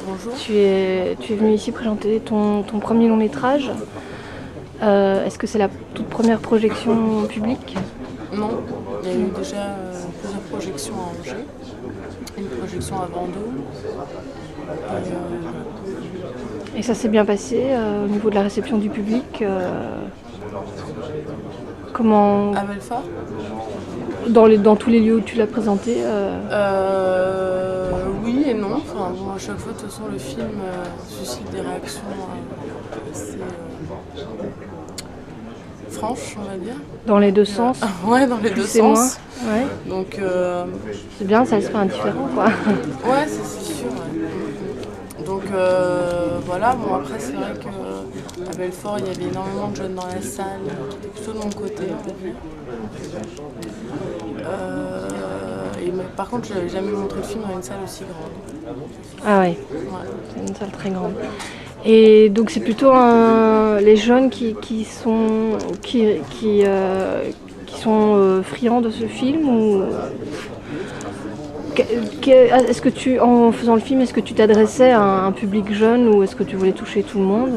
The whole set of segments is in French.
Bonjour. Tu es venu ici présenter ton premier long métrage. Est-ce que c'est la toute première projection publique? Non, il y a eu déjà plusieurs projections à Angers, une projection à Vendôme. Et ça s'est bien passé au niveau de la réception du public? Comment, À Belfort. dans tous les lieux où tu l'as présenté? Oui et non. Enfin, bon, à chaque fois, de toute façon, le film suscite des réactions assez franches, on va dire. Dans les deux sens? Ouais, dans les Plus deux et moins? sens. Ouais. Donc, C'est bien, ça laisse pas indifférent, quoi. ouais, c'est sûr. Ouais. Donc, voilà. Bon, après, c'est vrai qu'à Belfort, il y avait énormément de jeunes dans la salle, plutôt de mon côté, on va dire. Par contre, je n'avais jamais montré le film dans une salle aussi grande. Ah ouais, Ouais. c'est une salle très grande. Et donc c'est plutôt les jeunes qui sont friands de ce film ou est-ce que en faisant le film, est-ce que tu t'adressais à un public jeune ou est-ce que tu voulais toucher tout le monde?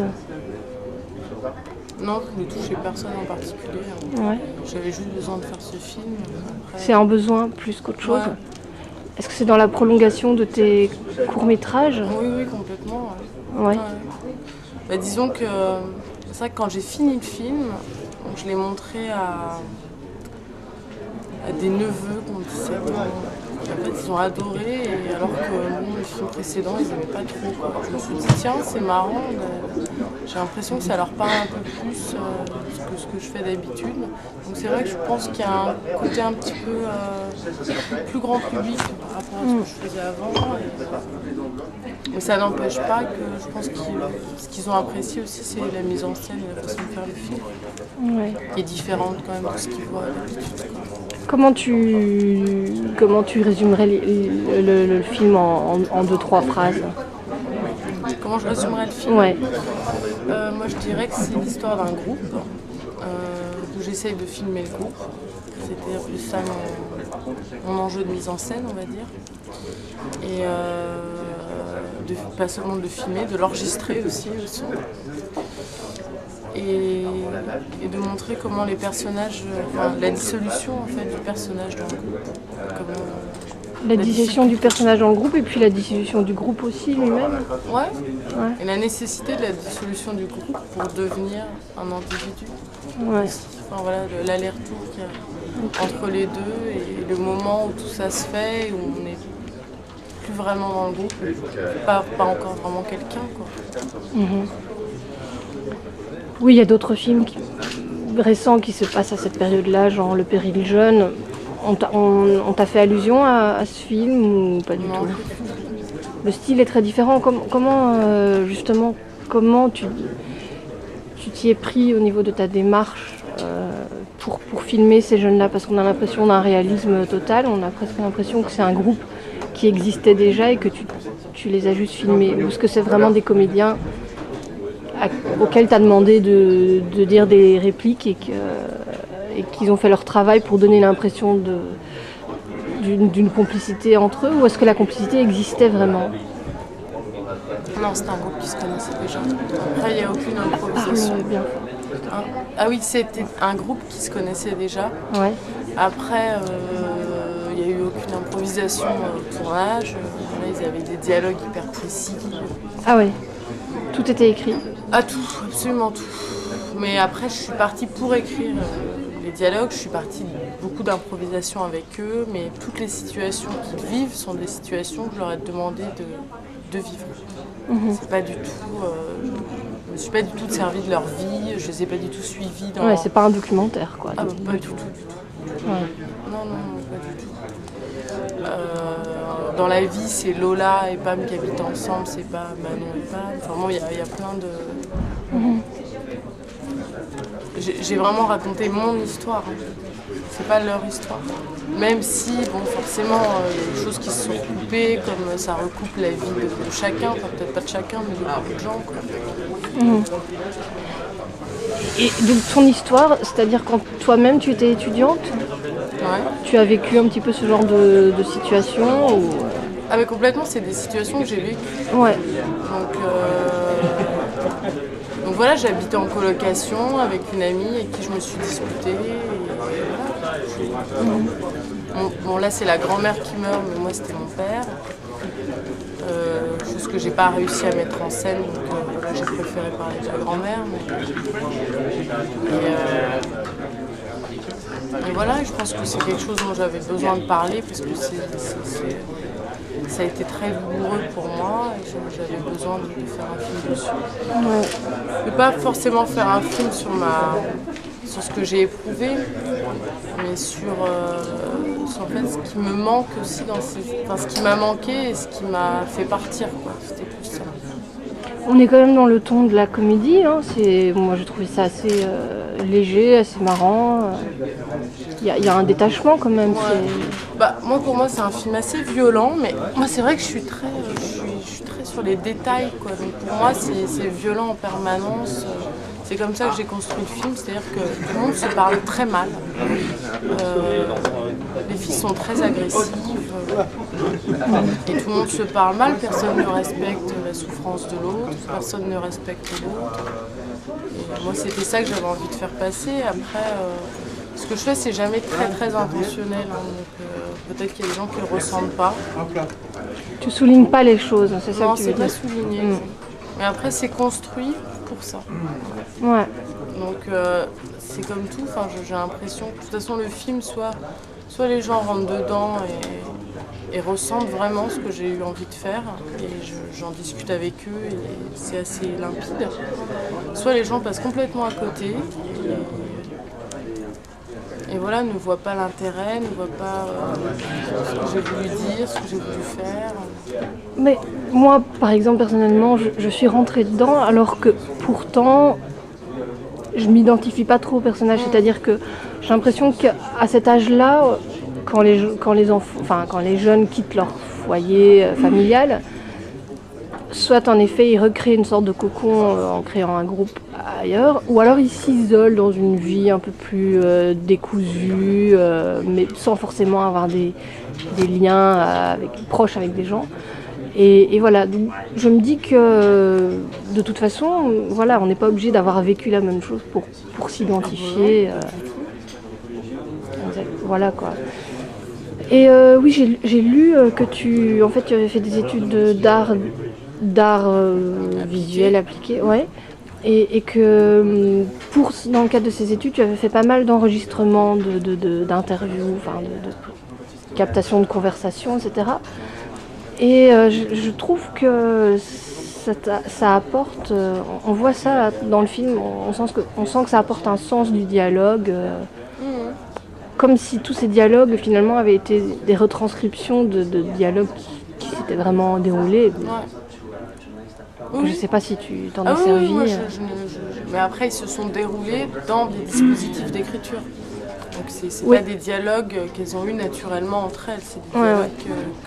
Non, je ne touchais personne en particulier. Ouais. J'avais juste besoin de faire ce film. Après, C'est un besoin plus qu'autre chose. ouais. Est-ce que c'est dans la prolongation de tes courts-métrages? Oui, complètement. Ouais. Ouais. Ouais. Bah, disons que c'est vrai que quand j'ai fini le film, donc je l'ai montré à des neveux qui ont 17 ans. Et en fait, ils ont adoré, et alors que bon, les films précédents, ils n'aimaient pas trop, quoi. Je me suis dit, tiens, c'est marrant, j'ai l'impression que ça leur parle un peu plus que ce que je fais d'habitude. Donc c'est vrai que je pense qu'il y a un côté un petit peu plus grand public par rapport à ce que je faisais avant. Mais ça n'empêche pas que je pense que ce qu'ils ont apprécié aussi, c'est la mise en scène et la façon de faire le film, Ouais. qui est différente quand même de ce qu'ils voient d'habitude. Comment tu résumerais le film en deux, trois phrases? Comment je résumerais le film? Ouais. Moi, je dirais que c'est l'histoire d'un groupe, où j'essaye de filmer le groupe. C'était plus ça mon enjeu de mise en scène, on va dire. Et pas seulement de le filmer, de l'enregistrer aussi au son. Et de montrer comment les personnages, la dissolution en fait du personnage dans le groupe. La dissolution du personnage dans le groupe et puis la dissolution du groupe aussi lui-même. Ouais. Ouais. Et la nécessité de la dissolution du groupe pour devenir un individu. Ouais. Enfin voilà, l'aller-retour qu'il y a entre les deux et le moment où tout ça se fait, où on n'est plus vraiment dans le groupe, pas encore vraiment quelqu'un, quoi. Oui, il y a d'autres films récents qui se passent à cette période-là, genre Le Péril jeune. On t'a fait allusion à ce film ou pas du Non. tout? Le style est très différent. Justement, comment tu t'y es pris au niveau de ta démarche pour filmer ces jeunes-là? Parce qu'on a l'impression d'un réalisme total, on a presque l'impression que c'est un groupe qui existait déjà et que tu les as juste filmés. Ou est-ce que c'est vraiment des comédiens auxquels tu as demandé de dire des répliques et qu'ils ont fait leur travail pour donner l'impression d'une complicité entre eux, ou est-ce que la complicité existait vraiment? Non, c'est un groupe qui se connaissait déjà. Après, il n'y a aucune improvisation. Parle bien. Hein. Ah oui, c'était un groupe qui se connaissait déjà. Ouais. Après, il n'y a eu aucune improvisation au tournage. Là, ils avaient des dialogues hyper précis. Ah ouais. Tout était écrit. Ah tout, absolument tout. Mais après, je suis partie pour écrire les dialogues. Je suis partie de beaucoup d'improvisation avec eux, mais toutes les situations qu'ils vivent sont des situations que je leur ai demandé de vivre. C'est pas du tout. Je me suis pas du tout servie de leur vie. Je les ai pas du tout suivis dans. Ouais, c'est pas un documentaire, quoi. Ah, pas du tout. Ouais. Non, pas du tout. Dans la vie, c'est Lola et Pam qui habitent ensemble, c'est pas Manon et Pam. Enfin bon, il y a plein de. J'ai vraiment raconté mon histoire. C'est pas leur histoire. Même si, bon, forcément, il y a des choses qui se sont coupées, comme ça recoupe la vie de chacun, enfin peut-être pas de chacun, mais de beaucoup de gens, quoi. Et donc ton histoire, c'est-à-dire quand toi-même tu étais étudiante, Ouais. tu as vécu un petit peu ce genre de situation ou... Ah mais complètement, c'est des situations que j'ai vécues. Ouais. Donc voilà, j'habitais en colocation avec une amie avec qui je me suis disputée. Bon là c'est la grand-mère qui meurt, mais moi c'était mon père. Chose que j'ai pas réussi à mettre en scène, donc voilà, j'ai préféré parler de la grand-mère. Et voilà, je pense que c'est quelque chose dont j'avais besoin de parler parce que ça a été très douloureux pour moi et j'avais besoin de faire un film dessus. Ouais. Je ne pas forcément faire un film sur ce que j'ai éprouvé, mais sur en fait, ce qui me manque aussi ce qui m'a manqué et ce qui m'a fait partir, quoi. C'était plus ça. On est quand même dans le ton de la comédie, hein. Moi j'ai trouvé ça assez léger, assez marrant. Il y a un détachement quand même. Ouais. Pour moi c'est un film assez violent, mais moi c'est vrai que je suis très sur les détails, quoi. Donc pour moi c'est violent en permanence. C'est comme ça que j'ai construit le film, c'est-à-dire que tout le monde se parle très mal. Les filles sont très agressives et tout le monde se parle mal, personne ne respecte la souffrance de l'autre, personne ne respecte l'autre. Et moi c'était ça que j'avais envie de faire passer. Après, ce que je fais c'est jamais très très intentionnel, hein, donc peut-être qu'il y a des gens qui ne le ressentent pas. Tu soulignes pas les choses, c'est ça que tu veux dire. Non, c'est pas souligné. Mais après c'est construit pour ça. Ouais. Donc c'est comme tout, j'ai l'impression que de toute façon le film, soit les gens rentrent dedans et ressentent vraiment ce que j'ai eu envie de faire, et j'en discute avec eux et c'est assez limpide, soit les gens passent complètement à côté et voilà, ne voient pas l'intérêt, ne voient pas ce que j'ai voulu dire, ce que j'ai voulu faire. Mais moi, par exemple, personnellement, je suis rentrée dedans alors que pourtant je m'identifie pas trop au personnage, c'est-à-dire que j'ai l'impression qu'à cet âge-là, quand les jeunes quittent leur foyer familial, soit en effet ils recréent une sorte de cocon en créant un groupe ailleurs, ou alors ils s'isolent dans une vie un peu plus décousue, mais sans forcément avoir des liens proches avec des gens. Et voilà, donc je me dis que de toute façon, voilà, on n'est pas obligé d'avoir vécu la même chose pour s'identifier. Voilà quoi. Et oui, j'ai lu que tu avais fait des études d'art visuel appliqué, ouais. Et que dans le cadre de ces études, tu avais fait pas mal d'enregistrements, d'interviews, de captation de conversations, etc. Et je trouve que ça apporte, on voit ça dans le film, on sent que ça apporte un sens du dialogue, comme si tous ces dialogues finalement avaient été des retranscriptions de dialogues qui s'étaient vraiment déroulés. Oui. Je ne sais pas si tu t'en as servi. Oui, moi, mais après ils se sont déroulés dans des dispositifs d'écriture. Donc c'est pas des dialogues qu'elles ont eu naturellement entre elles, c'est des dialogues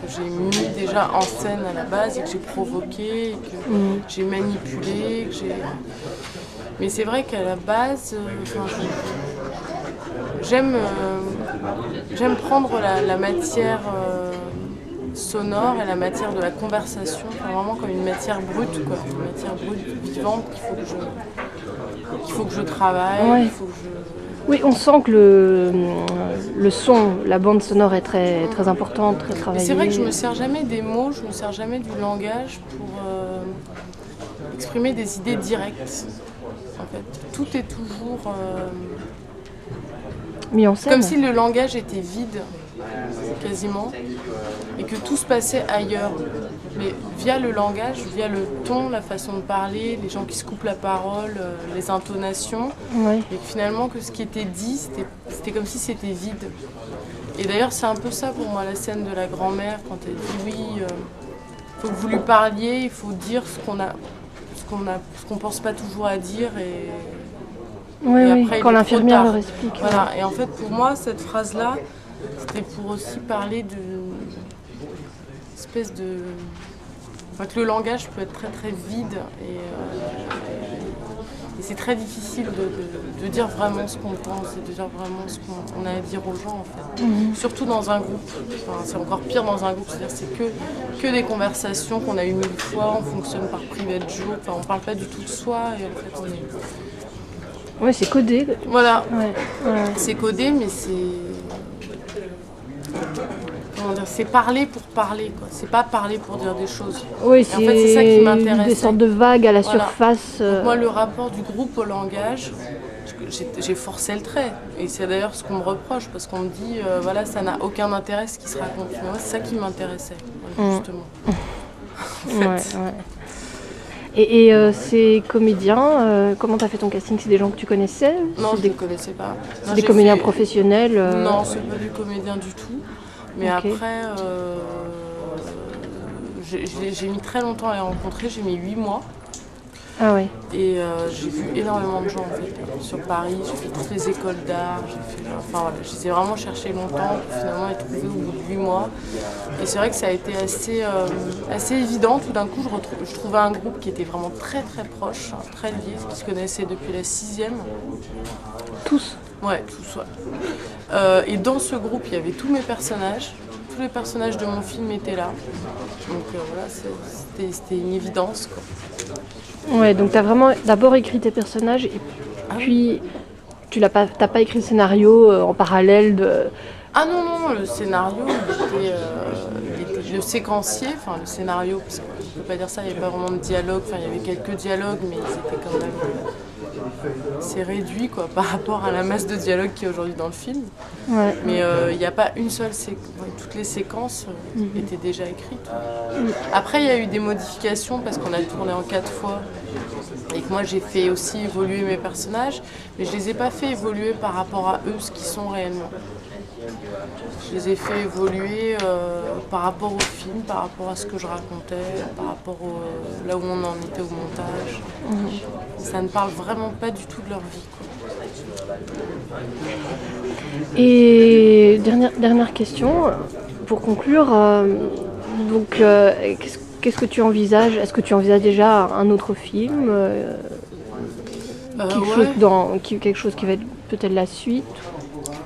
que j'ai mis déjà en scène à la base et que j'ai provoqué, et que j'ai manipulé, Mais c'est vrai qu'à la base, j'aime prendre la matière sonore et la matière de la conversation, vraiment comme une matière brute, quoi, une matière brute vivante qu'il faut que je travaille, qu'il faut que je... Oui, on sent que le son, la bande sonore est très, très importante, très travaillée. C'est vrai que je ne me sers jamais des mots, je ne me sers jamais du langage pour exprimer des idées directes. En fait, tout est toujours mis en scène. Comme si le langage était vide, quasiment, et que tout se passait ailleurs. Mais via le langage, via le ton, la façon de parler, les gens qui se coupent la parole, les intonations, et que finalement que ce qui était dit, c'était comme si c'était vide. Et d'ailleurs c'est un peu ça pour moi la scène de la grand-mère, quand elle dit oui, il faut que vous lui parliez, il faut dire ce qu'on pense pas toujours à dire, et après, quand l'infirmière leur explique. Voilà. Et en fait pour moi cette phrase-là, c'était pour aussi parler d'une espèce fait, le langage peut être très très vide et c'est très difficile de dire vraiment ce qu'on pense et de dire vraiment ce qu'on a à dire aux gens en fait. Surtout dans un groupe. Enfin, c'est encore pire dans un groupe, c'est-à-dire c'est que des conversations qu'on a eues 1000 fois, on fonctionne par private joke, enfin, on parle pas du tout de soi et en fait on est... Ouais, c'est codé. Voilà, Ouais. c'est codé mais c'est... Comment dire, c'est parler pour parler, quoi. C'est pas parler pour dire des choses. Oui, Et en fait, c'est ça qui m'intéresse. des sortes de vagues à la Voilà. surface. Donc moi, le rapport du groupe au langage, j'ai forcé le trait. Et c'est d'ailleurs ce qu'on me reproche, parce qu'on me dit, voilà, ça n'a aucun intérêt ce qui se raconte. Mais moi, c'est ça qui m'intéressait, justement. En fait. Ouais. Et ces comédiens, comment t'as fait ton casting? C'est des gens que tu connaissais? Non, je ne les connaissais pas. C'est des comédiens professionnels? Non, c'est pas des comédiens du tout. Mais Ok. après, j'ai mis très longtemps à les rencontrer, j'ai mis 8 mois. Ah ouais. Et j'ai vu énormément de gens en fait, sur Paris, j'ai fait toutes les écoles d'art, enfin voilà, je les ai vraiment cherchés longtemps pour finalement les trouver au bout de 8 mois. Et c'est vrai que ça a été assez évident, tout d'un coup je trouvais un groupe qui était vraiment très très proche, très lié, qui se connaissait depuis la 6e. Tous? Ouais, tous, ouais. Et dans ce groupe, il y avait tous mes personnages. Tous les personnages de mon film étaient là. Donc voilà, c'était une évidence, quoi. Ouais, donc t'as vraiment d'abord écrit tes personnages et puis t'as pas écrit le scénario en parallèle de... Ah non, le scénario, il était le séquencier, enfin le scénario, parce qu'on ne peut pas dire ça, il n'y avait pas vraiment de dialogue, enfin il y avait quelques dialogues, mais ils étaient quand même... c'est réduit quoi, par rapport à la masse de dialogue qu'il y a aujourd'hui dans le film. Ouais. Mais il n'y a pas une seule séquence, toutes les séquences étaient déjà écrites. Après il y a eu des modifications parce qu'on a tourné en 4 fois et que moi j'ai fait aussi évoluer mes personnages, mais je les ai pas fait évoluer par rapport à eux, ce qu'ils sont réellement. Je les ai fait évoluer par rapport au film, par rapport à ce que je racontais, par rapport là où on en était au montage. Ça ne parle vraiment pas du tout de leur vie, quoi. Et dernière question, pour conclure, donc qu'est-ce que tu envisages? Est-ce que tu envisages déjà un autre film, quelque chose qui va être peut-être la suite?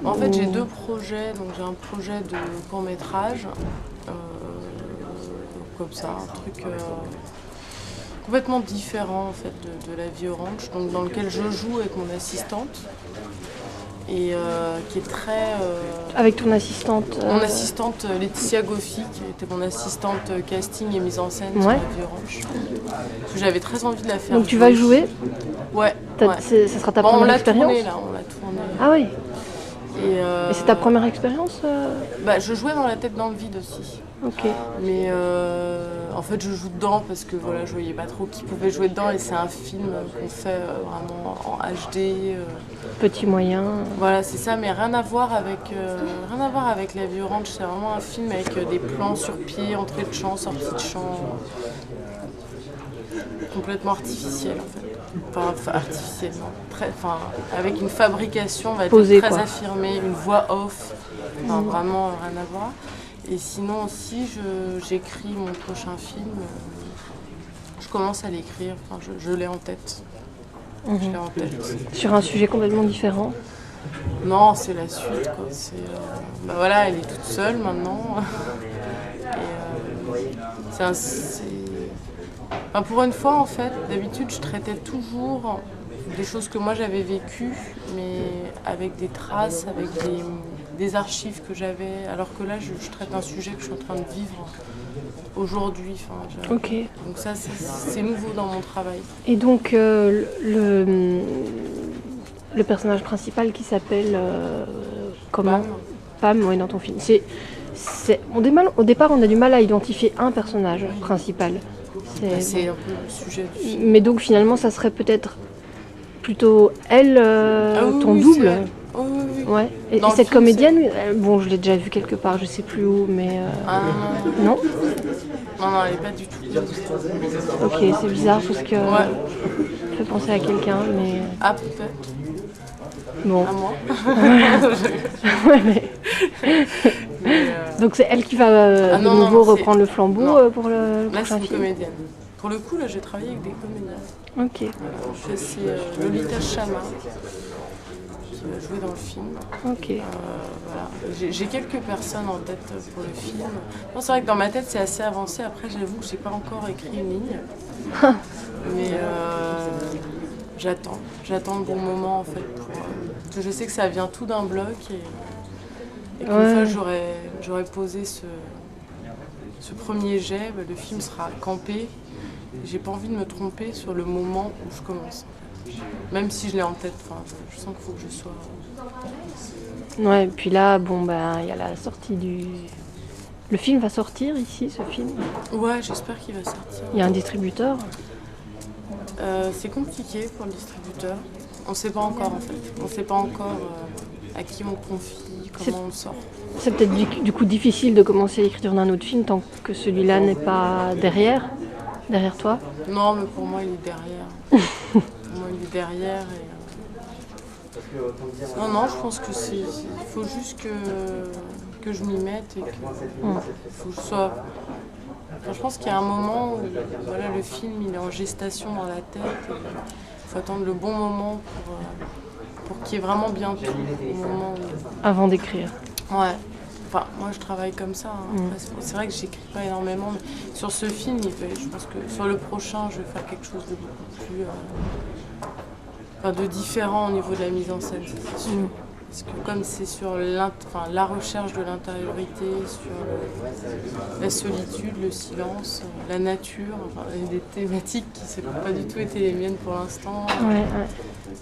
En fait, j'ai 2 projets. Donc, j'ai un projet de court-métrage, comme ça, un truc complètement différent en fait de La Vie Orange, donc dans lequel je joue avec mon assistante et qui est très. Avec ton assistante Mon assistante Laetitia Goffi, qui était mon assistante casting et mise en scène sur Ouais. La Vie Orange. Parce que j'avais très envie de la faire. Donc tu vas jouer? Ouais. Ça sera ta Bon, première expérience? On l'a tourné. Ah oui. Et c'est ta première expérience? Bah, je jouais dans La Tête dans le vide aussi. Ok. Mais en fait, je joue dedans parce que voilà, je voyais pas trop qui pouvait jouer dedans et c'est un film qu'on fait vraiment en HD. Petit moyen. Voilà, c'est ça, mais rien à voir avec La Vie Orange. C'est vraiment un film avec des plans sur pied, entrée de chant, sortie de chant, complètement artificiel en fait. Enfin, artificiel, non. Avec une fabrication, on va Posée, dire, très quoi. affirmée, une voix off. Enfin, vraiment rien à voir. Et sinon aussi, j'écris mon prochain film. Je commence à l'écrire, enfin, je l'ai en tête. Je l'ai en tête. Sur un sujet complètement différent? Non, c'est la suite, quoi. Bah voilà, elle est toute seule maintenant. Et enfin, pour une fois, en fait, d'habitude, je traitais toujours des choses que moi j'avais vécues, mais avec des traces, avec des archives que j'avais, alors que là, je traite un sujet que je suis en train de vivre aujourd'hui. Enfin, Ok. donc ça, c'est nouveau dans mon travail. Et donc le personnage principal qui s'appelle comment? Pam, oui, dans ton film. Au départ, on a du mal à identifier un personnage principal. C'est un peu le sujet du film. Mais donc finalement, ça serait peut-être plutôt elle, ton double. Oui. Ouais. Et Dans le cette film, comédienne, bon, je l'ai déjà vue quelque part, je sais plus où, mais non. Non, elle n'est pas du tout. Ok, c'est bizarre parce que Ouais. ça fait penser à quelqu'un, mais Ah, peut-être. bon. À moi. Ouais, mais... Donc c'est elle qui va Ah de non, non, nouveau non, c'est- reprendre le flambeau non. pour le Là, c'est prochain une film. comédienne. Pour le coup, là, j'ai travaillé avec des comédiens. Ok, C'est Lolita Chama qui va jouer dans le film. ok. Voilà. J'ai quelques personnes en tête pour le film. Non, c'est vrai que dans ma tête, c'est assez avancé. Après, j'avoue que j'ai pas encore écrit une ligne. Mais j'attends le bon moment en fait. Parce que je sais que ça vient tout d'un bloc et qu'une Ouais. fois j'aurais posé ce premier jet, bah, le film sera campé. J'ai pas envie de me tromper sur le moment où je commence. Même si je l'ai en tête, enfin, je sens qu'il faut que je sois. Ouais, puis là, bon, ben, il y a la sortie du... Le film va sortir ici, ce film. Ouais, j'espère qu'il va sortir. Il y a un distributeur. C'est compliqué pour le distributeur. On sait pas encore en fait. On sait pas encore à qui on confie, comment on le sort. C'est peut-être du coup difficile de commencer l'écriture d'un autre film tant que celui-là n'est pas derrière toi. Non, mais pour moi, il est derrière. Pour moi, il est derrière. Non, non, je pense que il faut juste que je m'y mette et que faut que je sois. Enfin, je pense qu'il y a un moment où voilà, le film il est en gestation dans la tête. Il faut attendre le bon moment pour qu'il y ait vraiment bien tout au moment où... Avant d'écrire. Ouais. Enfin, moi je travaille comme ça. Hein. Après, c'est vrai que j'écris pas énormément, mais sur ce film, je pense que sur le prochain, je vais faire quelque chose de beaucoup plus, de différent au niveau de la mise en scène, c'est sûr. Parce que comme c'est sur la recherche de l'intériorité, sur la solitude, le silence, la nature, des thématiques qui n'ont pas du tout été les miennes pour l'instant. Ouais.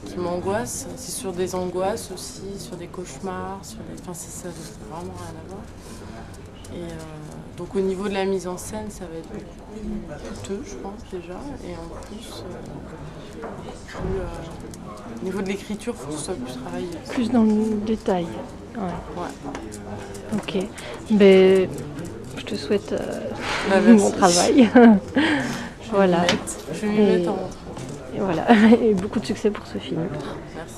Qui m'angoisse. C'est sur des angoisses aussi, sur des cauchemars, enfin c'est ça, ça n'a vraiment rien à voir. Et donc au niveau de la mise en scène, ça va être beaucoup plus coûteux, je pense déjà. Et en plus, au niveau de l'écriture, il faut que ce soit plus travaillé. Plus dans le détail. Ouais. Ok. Ben, je te souhaite Merci. bon travail. Voilà. Je vais m'y mettre en rentrant. Et voilà. Et beaucoup de succès pour ce film. Merci.